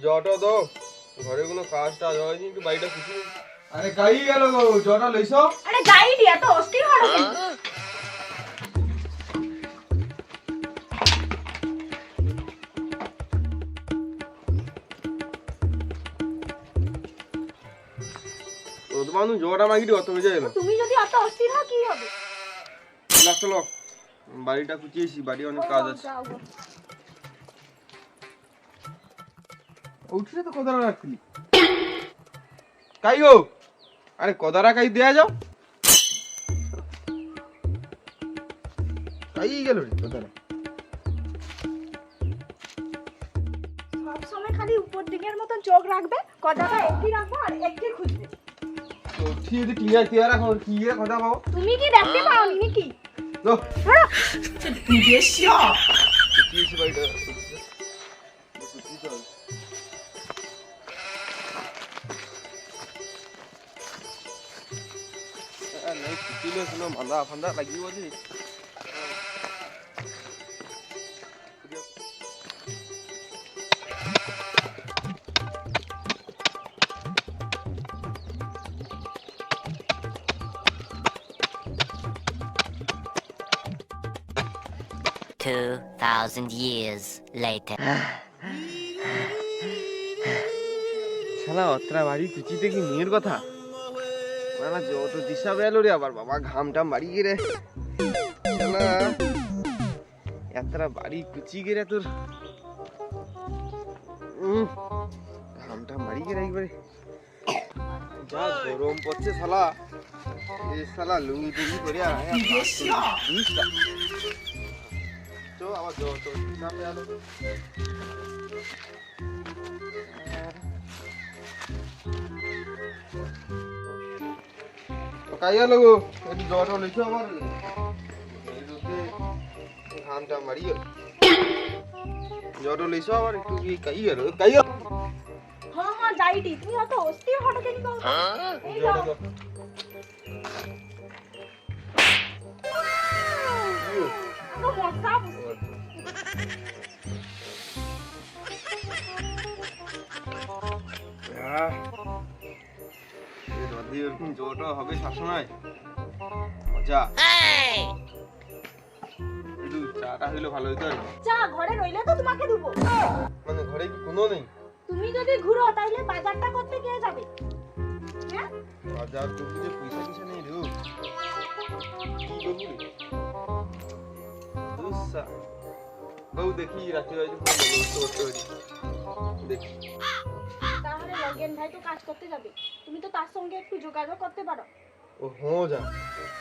জটা দাও, ঘরে কোনো কাজ টাজ হয়নি, একটু বাড়িটা খুঁজে। আরে গাই গেল গো, জটা লইছো? আরে গাই দিয়া তো অস্থির হলো কেন? ও তো মানুষ জটা মাগিটি অত বেজে এলো। তুমি যদি অত অস্থির হও কি হবে? চলো বাড়িটা খুঁচিয়েছি, বাড়ি অনেক কাজ আছে। যাও গো। উঠলে তো কথা রাখলি। কাই গো, আরে কদারা কাই দেয়া যাও। কাই গেল রে কথাটা। সব সময় খালি উপর দিকের মতন চোখ রাখবে, কথাটা একটি রাখবো আর একটি খুঁজবে। তো ঠিক আছে, টিয়ার টিয়ারা খবর কি এর কথা পাও? তুমি কি দেখতে পাওনি নাকি? লো খুঁচিয়েছি বাড়িটা। नहीं खुचिले सुनो मांदा फंदा लगी बोली। $2,000 years later. শালা অত্রা বাড়ি কুচিতে কি মেয়ের কথা না, যত দিশা বেলো রে আবার বাবা ঘামটা মারি গেরে। শালা এতটা বাড়ি কুচি গেরে তোর ঘামটা মারি গেরে একবারে। যা গরম পড়ছে শালা, এই শালা লুঙ্গি টুঙ্গি করে তো আবার যত দিশা বেলো। কাইয়া লগো একটু জটা লিখো আমার ঘামটা মারিও। জটা লিখো আবার একটু কি কাইয়া লো কাইয়া। হ্যাঁ হ্যাঁ যাইটি, তুমি অত অস্থির হটো কেন কও? এই যাও। তো মজা রদি এরকম জটা হবে সবসময় মজা। একটু চাটা হইলে ভালো হইতো। চা ঘরে রইলে তো তোমাকে দেবো। মানে ঘরে কি কোনো নেই? তুমি যদি ঘুরো তাইলে বাজারটা করতে কে যাবে? হ্যাঁ বাজার করতে যে পয়সা কিসা নেই রে। কি করবি রে দুসা বউ দেখি রাতে বাজে ফোন করতে দেখি। তাহলে লগেন ভাই তো কাজ করতে যাবে, তুমি তো তার সঙ্গে একটু যোগাযোগ করতে পারো। ও হো যা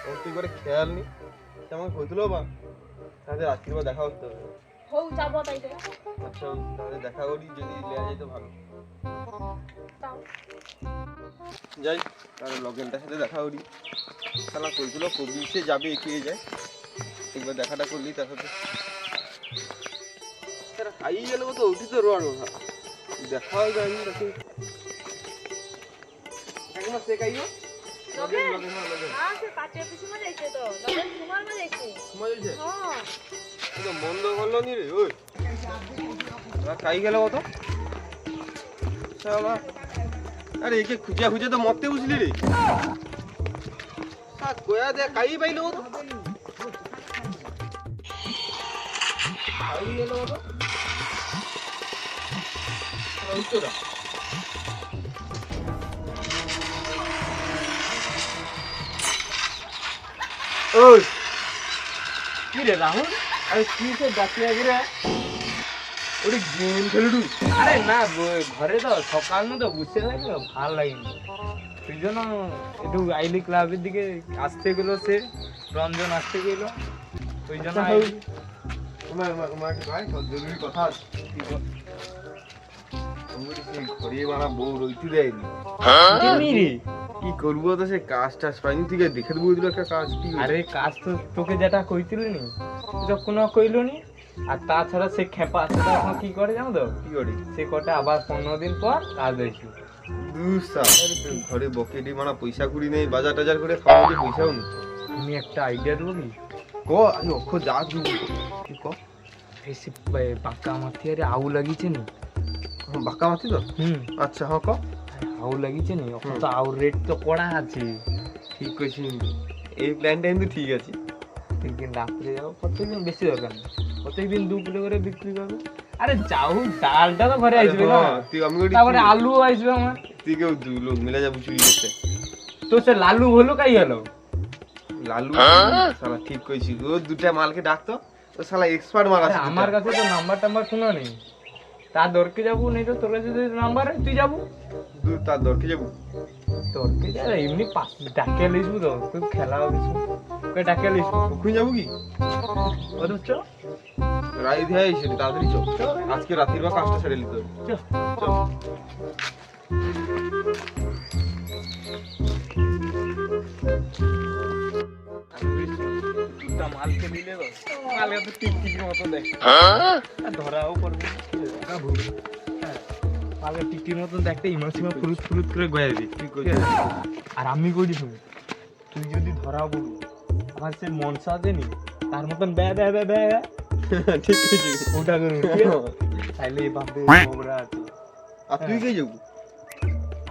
ওর তুই করে খেয়াল নি আমাকে কইছিল বা তাহলে রাত্রিবেলা দেখা করতে হবে। হও যাবো তাইলে। আচ্ছা তাহলে দেখা করি, যদি লেয়া যায় তো ভালো। তাও যাই তাহলে লগেনটার সাথে দেখা করি। শালা কইছিল কবিসে যাবে এগিয়ে যায়, একবার দেখাটা করলি তার সাথে। তারা খাই গেল তো উঠি তো রোয়া রোহা দেখাও যায়নি তাকে। কাকিমা সে কাইও লগেন লগেন লগেন হ্যাঁ সে কাছে পিছনে যাইছে তো, লগেন তোমার মে যাইছে। সময় হয়েছে হ্যাঁ তো মন্দ করলো নি রে। ওই কাই গেল কত শালা। আরে একে খুঁজে খুঁজে তো মরতে বুঝলি রে। কোয়া দে কাই পাইলো তো কাই গেল তো উত্তরা। ওই কি রে রাহুল, আরে কি সে ডাকিয়া গেরে ওরে গেম খেলুডু? আরে না ঘরে তো সকাল নু তো বসে থাকলো ভাল লাগেনি, সেই জন্য একটু আইলি ক্লাবের দিকে আসতে গেলো, সে রঞ্জন আসতে গেলো, ওই জন্য আইলি। জরুরি কথা আছে। ঘরে মারা বউ রইতে দেয়নি। কি করবো তো সে কাজ টাজ পাইনি, ঠিক আছে দেখে দেবো একটা কাজ। কি আরে কাজ তো তোকে যেটা কইছিল নি তো কোনো কইলো নি, আর তাছাড়া সে খেপা সেটা এখন কি করে জানো তো, কি করে সে কটা আবার 15 দিন পর কাজ হয়েছে। ঘরে বকেটি মারা পয়সা কুড়ি নেই, বাজার টাজার করে খাওয়া যে পয়সাও নেই। আমি একটা আইডিয়া দেবো কি? ক আমি অক্ষর যা দিব কি ক। বেশি পাকা আমার থিয়ারে আউ লাগিয়েছে নি, বাঁকা মাতি তো আচ্ছা হ্যাঁ ক আউ লাগিছে নি এখন তো আউ রেট তো কড়া আছে ঠিক কইছি এই প্ল্যানটা কিন্তু ঠিক আছে কিন্তু রাত্রে যাবো প্রত্যেকদিন বেশি দরকার নেই প্রত্যেকদিন 2 কিলো করে বিক্রি করবে আরে যাও ডালটা তো ঘরে আসবে না তুই আমি করি তারপরে আলু আসবে আমার তুই কেউ দুই লোক মিলে যাবো চুরি করতে তো সে লালু হলো কাই হলো লালু শালা ঠিক কইছি ও দুটা মালকে ডাকতো ও শালা এক্সপার্ট মাল আছে আমার কাছে তো নাম্বার টাম্বার শোনা নেই তার দরকে যাবো নেই তো তোর কাছে যদি নাম্বার তুই যাবো তার দরকে যাবো দরকে যা এমনি পাঁচ ডাকে লিসবো তো তুই খেলা হবে তুই ডাকে লিসবো ওখানে যাবো কি ওর চ রাই দিয়ে আইসি তাড়াতাড়ি চল আজকে রাতের বা কাজটা ছেড়ে নিতে হবে চ চল দুটা মালকে দিলে তো মালকে তো টিকটিকির মতো দেখ ধরাও করবে মালকে টিকটির মতো দেখতে ইমাসিমা ফুরুত ফুরুত করে গয়া দিবি ঠিক কইছি আর আমি কইছি শুনি তুই যদি ধরা বলু আমার সে মনসা আছে নি তার মতন ব্যা ব্যা ব্যা ব্যা ঠিক কইছি ওটা করুন তাইলে এই বাপে ঝগড়া আছে আর তুই কে যাবো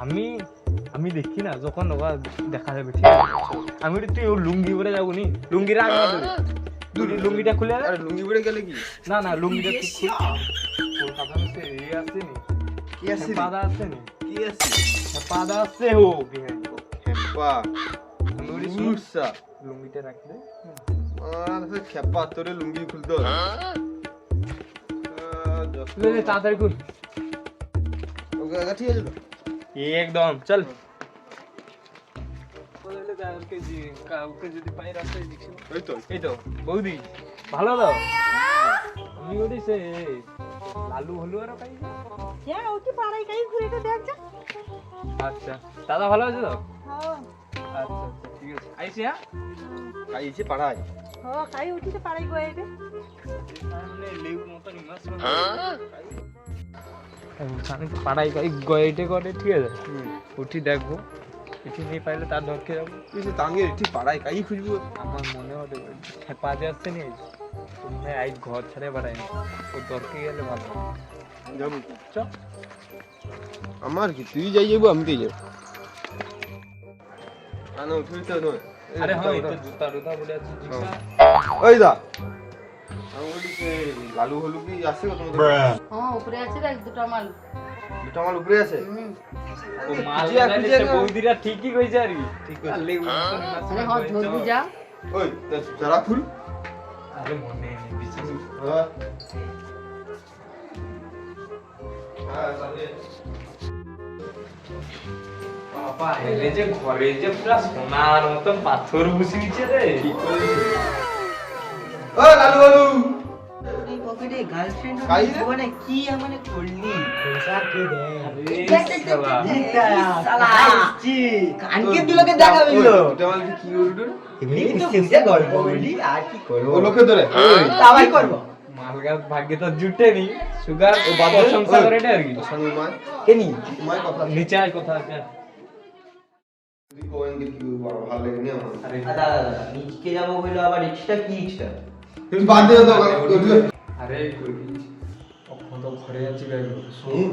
আমি আমি দেখি না যখন ওরা দেখা যাবে ঠিক আছে আমি বলি, তুই ও লুঙ্গি পরে যাবো নি লুঙ্গি রাখ না তুই লুঙ্গিটা খুলে আরে লুঙ্গি পরে গেলে কি না না লুঙ্গিটা তুই খুল কলকাতা में से ये আসছে নি কি আছে পাদা আসছে নি কি আছে পাদা আসছে হো খেপা আমি বলি সুরসা লুঙ্গিটা রাখলে আর সে খেপা তোরে লুঙ্গি খুলতে হবে ले ले ताড়াতাড়ি খুল ওকে ঠিক আছে তো একদম চল কাউকে যদি পাই রাস্তায় দেখছি এই তো বৌদি ভালো তো আমি বলি সে লালু হলু আর কাই হ্যাঁ ওটি পাড়ায় কাই ঘুরে তো দেখ যা আচ্ছা দাদা ভালো আছে তো হ্যাঁ আচ্ছা আচ্ছা ঠিক আছে আইছি হ্যাঁ আইছে পাড়ায় হ্যাঁ কাই ওটি তো পাড়ায় গয়ে দে মানে লেউ মতো নিমাস পাড়াই কাই গয়েটে করে ঠিক আছে উঠি দেখবো কিছু নেই পাইলে তার ধরকে যাবো তুই সে তাঙ্গে ঠিক পাড়ায় কাই খুঁজবো আমার মনে হতে খেপাতে আসছে নি তুমি আজ ঘর ছেড়ে বেড়াইনি ও দরকে গেলে ভালো যাবো চ আমার কি তুই যাই যাবো আমি তো যাবো আনো তুই তো নয় আরে হ্যাঁ এই তো জুতা টুতা পড়ে আছে জিনিসটা ওই দা আমি বলি যে লালু হলু কি আছে কত তোমাদের হ্যাঁ উপরে আছে দেখ দুটো মাল দুটো মাল উপরে আছে ও মাল খুঁজিয়া লাগাইলে খুঁজিয়া সে বৌদিরা ঠিকই কইছে আর কি ঠিক আছে লেউ মতো নিমাস আরে হ্যাঁ ধরবি যা ওই যারা ফুল আরে মনে নেই বিশ্বাস হ্যাঁ হ্যাঁ তাহলে বাবা এলে যে ঘরে যে পুরা সোনার মতন পাথর বসিয়েছে রে ও লালু হলু এই পকেটে গার্লফ্রেন্ড কাই রে? জীবনে কি মানে করলি কানকে দুলোকে দেখাবি তো দুটো মাল কি উড়ুডুর এমনি তো বুঝে গল্প বলি আর কি করবো ও লোকে ধরে তাই করবো মালগাছ ভাগ্যে তো জুটেনি সুগার ও বাদ দে। প্রশংসা করে এটা আর কি সঙ্গে মায় কেনি মায় কথা নিচে আয় কথা আছে তুই কোয়েন কি ভালো লাগে না আমার আরে দাদা নিচকে যাবো বললো আবার এক্সট্রা কি এক্সট্রা তুমি বাদ দে তো আরে করবি তখন তো ঘরে আছি গাইব শুন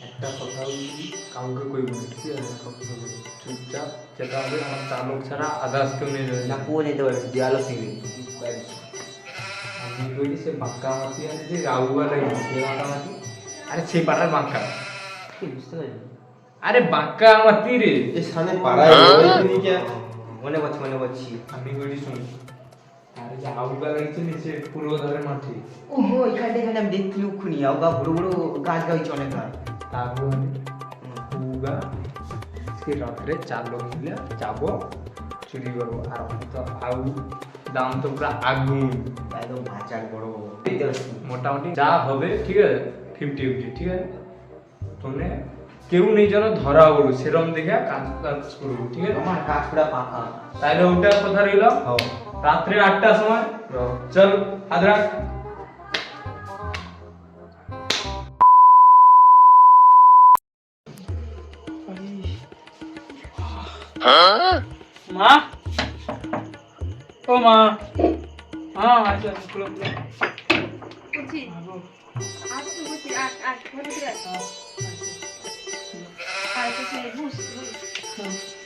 একটা কথা বলছি কাউকে কইব না ঠিক আছে কাউকে কইব না। চুপচাপ যেটা হবে আমার চালক ছাড়া আদার্স কেউ নিয়ে যাবে না না পুরো নিতে পারবে দেয়ালো সিঙ্গি আমি বলি সে বাঁকা মাটি আছে যে রাউবা লাগে সে বাঁকা মাটি আরে সে পাড়ার বাঁকা বুঝতে পারলি আরে বাঁকা মাটি রে এই সামনে পাড়ায় ওই কে মনে করছি আমি বলি শুন আরে যে আউগা লাগছে নিচে পুরো ধারে মাটি ও এখানে এখানে আমি দেখছি উক্ষুনি আউগা বড় বড় গাছ গাইছে অনেক গাছ তারপরে উগা সে রাত্রে 4 লোক মিলে যাবো চুরি করবো আর আমি তো আউ দাম তো পুরো আগুন একদম ভাচার বড় মোটামুটি যা হবে ঠিক আছে 50-50 ঠিক আছে তোনে কেউ নেই যেন ধরা হলো সেরম দেখে কাজ কাজ করবো ঠিক আছে আমার কাজ পুরা পাকা তাইলে ওটা কথা রইল রাত্রে 8টার সময় চল হাত রাখ মা ও মা হ্যাঁ আচ্ছা খুলো খুলো বুঝছি আজ তো বুঝছি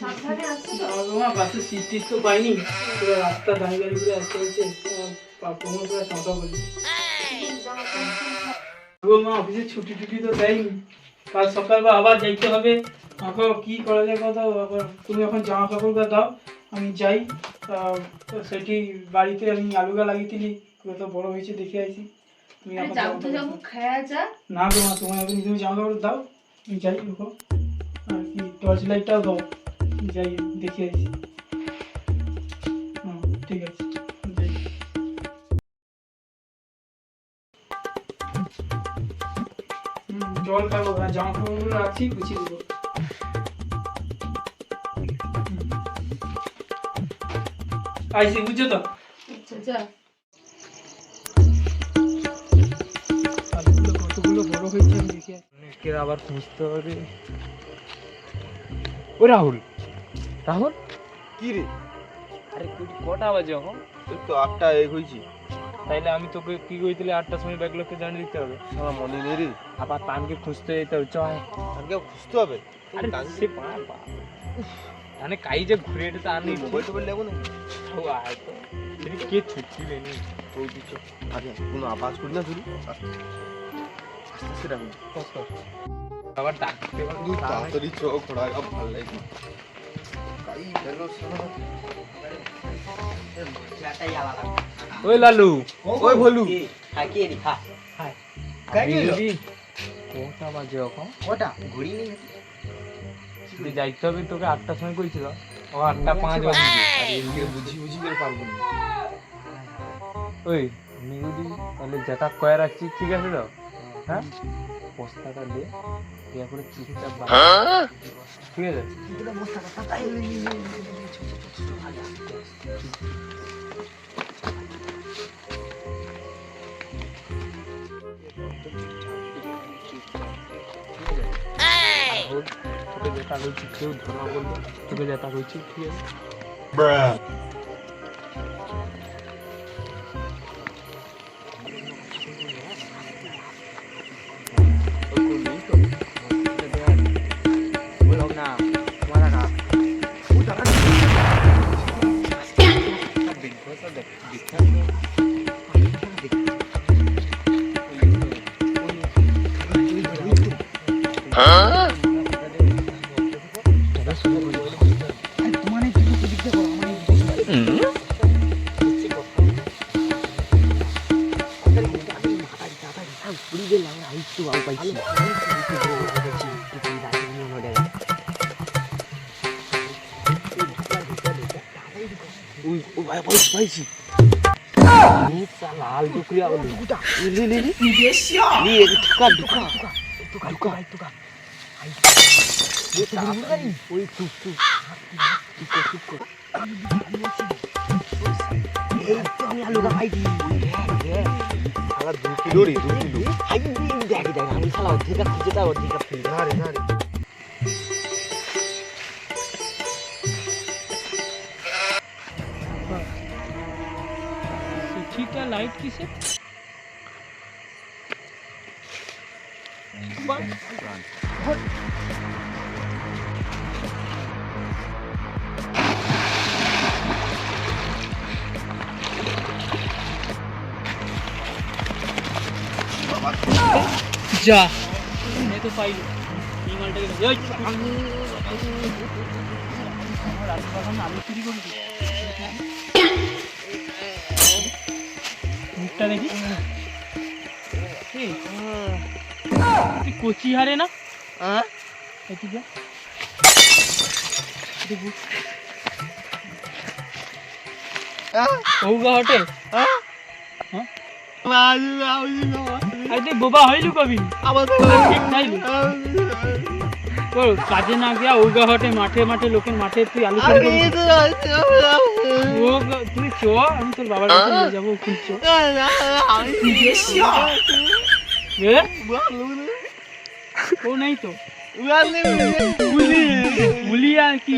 সাবধানে আসছি তো। আমার বাসের সিট টিট তো পাইনি, পুরো রাস্তা দাঁড়িয়ে দাঁড়িয়ে করে আসতে হচ্ছে, কোমর পুরো চাঁদা বলি। মা অফিসে ছুটি টুটি তো দেয়নি, কাল সকালবেলা আবার যাইতে হবে। এখন কি করা যায় কথা, আবার তুমি এখন জামা কাপড় দাও, আমি যাই। সেটি বাড়িতে আমি আলুগা লাগিয়েছিলি, কত বড় হয়েছে দেখে আইছি। তুমি এখন না গো মা, তোমার এখন তুমি জামা কাপড় দাও, আমি যাই। দেখো আর কি টর্চ লাইটটাও দাও, যাই দেখে আইছি। ঠিক আছে যাই। জল খাবো না, জামা কাপড়গুলো রাখছি, গুছিয়ে দেবো। আইসি বুঝছো তো? আলুগুলো কতগুলো বড় হয়েছে আমি দেখি। অনেকের আবার খুঁজতে হবে। ও রাহুল, রাহুল কি রে? আরে কটা বাজে এখন? তোর তো 8টা এক হয়েছি। তাইলে আমি তোকে কি কইছিলে 8টার সময় ব্যাগ লোককে জানিয়ে দিতে হবে। সারা মনে নেই রে। আবার তানকে খুঁজতে যেতে হবে, চল। তাকে খুঁজতে হবে। আরে সে বাবা মানে কাই যে ঘুরে এটা তো আনি মোবাইল টোবাইল নেবো না? ও আয় তো সেটি কে ছুটছি নেই ওই দিচ্ছ। আরে কোনো আওয়াজ করি না শুধু। আস্তে আস্তে রাখুন। আবার ডাকতে হবে। তুই তাড়াতাড়ি চোখ ঘোড়া ভালো লাগে। কাই ফেলো সারা। ওই লালু, ওই ভলু। হ্যাঁ কে রে? হ্যাঁ কটা বাজে এখন? ওটা ঘুরি নেই। তুই যাইতে হবে, তোকে 8টার সময় কইছিল, ও 8:05 বাজে। আরে এদিকে বুঝি করে পারবো না। ওই নিগুদি তাহলে যেটা কয়ে রাখছি ঠিক আছে তো? হ্যাঁ বস্তাটা দিয়ে ইয়া করে চুপচাপ ঠিক আছে? তোকে যেটা বলছি কেউ ধরা বলবে, তোকে যেটা বলছি ঠিক আছে? লাল টুকরিয়া আলুগা পাইছি। 2 কিলো রে, 2 কিলো। দেখ আমি শালা অর্ধেকা খুঁজে দাও, অর্ধেকা ফেলি। না রে না রে। ঠিকটা লাইট কিসে? যা मैं तो पाइल এই মালটাকে ওই আমার রাস্তার আলু চুরি করেছি। মুখটা দেখি, তুই কচি হারে না? এদিকে ওগা হটে আরে বোবা হইলু কবি ঠিক নাইলু কাজে না গিয়া ওগা হটে মাঠে মাঠে লোকের মাঠে তুই আলু তুই চ, আমি তোর বাবার কাছে নিয়ে যাবো। খুঁজছো ও নাই তো বুলি আর কি